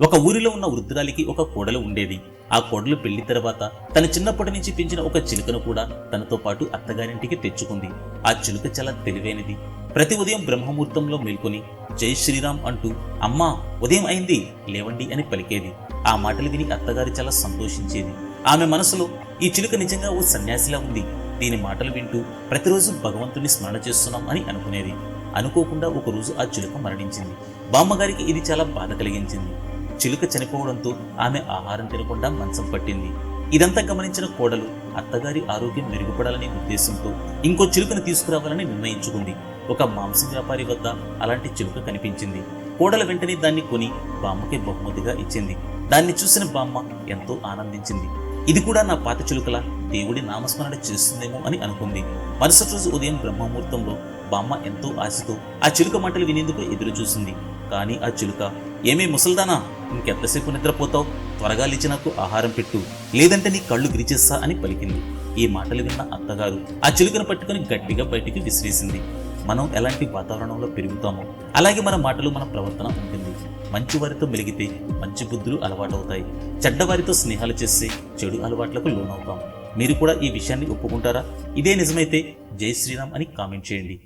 ఒక ఊరిలో ఉన్న వృద్ధురాలికి ఒక కోడలు ఉండేది. ఆ కోడలు పెళ్లి తర్వాత తన చిన్నప్పటి నుంచి పెంచిన ఒక చిలుకను కూడా తనతో పాటు అత్తగారింటికి తెచ్చుకుంది. ఆ చిలుక చాలా తెలివైనది. ప్రతి ఉదయం బ్రహ్మముహూర్తంలో మేల్కొని జై శ్రీరామ్ అంటూ అమ్మా ఉదయం అయింది లేవండి అని పలికేది. ఆ మాటలు విని అత్తగారు చాలా సంతోషించేది. ఆమె మనసులో ఈ చిలుక నిజంగా ఓ సన్యాసిలా ఉంది, దీని మాటలు వింటూ ప్రతిరోజు భగవంతుని స్మరణ చేస్తున్నాం అని అనుకునేది. అనుకోకుండా ఒకరోజు ఆ చిలుక మరణించింది. బామ్మగారికి ఇది చాలా బాధ కలిగించింది. చిలుక చనిపోవడంతో ఆమె ఆహారం తినకుండా మంచం పట్టింది. ఇదంతా గమనించిన కోడలు అత్తగారి ఆరోగ్యం మెరుగుపడాలనే ఉద్దేశంతో ఇంకో చిలుకను తీసుకురావాలని నిర్ణయించుకుంది. ఒక మాంసం వ్యాపారి వద్ద అలాంటి చిలుక కనిపించింది. కోడలు వెంటనే దాన్ని కొని బామ్మకి బహుమతిగా ఇచ్చింది. దాన్ని చూసిన బామ్మ ఎంతో ఆనందించింది. ఇది కూడా నా పాత చిలుకలా దేవుడి నామస్మరణ చేస్తుందేమో అని అనుకుంది. మరుసటి రోజు ఉదయం బ్రహ్మముహూర్తంలో బామ్మ ఎంతో ఆశతో ఆ చిలుక మాటలు వినేందుకు ఎదురు చూసింది. కానీ ఆ చిలుక ఏమీ ముసల్దానా, ఇంకెంతసేపు నిద్రపోతావు, త్వరగా లేచి నాకు ఆహారం పెట్టు, లేదంటే నీ కళ్ళు గిరిచేస్తా అని పలికింది. ఈ మాటలు విన్న అత్తగారు ఆ చిలుకను పట్టుకుని గట్టిగా బయటికి విసిరేసింది. మనం ఎలాంటి వాతావరణంలో పెరుగుతామో అలాగే మన మాటలు మన ప్రవర్తన ఉంటుంది. మంచి వారితో మెలిగితే మంచి బుద్ధులు అలవాటవుతాయి. చెడ్డవారితో స్నేహాలు చేస్తే చెడు అలవాట్లకు లోనవుతాం. మీరు కూడా ఈ విషయాన్ని ఒప్పుకుంటారా? ఇదే నిజమైతే జై శ్రీరామ్ అని కామెంట్ చేయండి.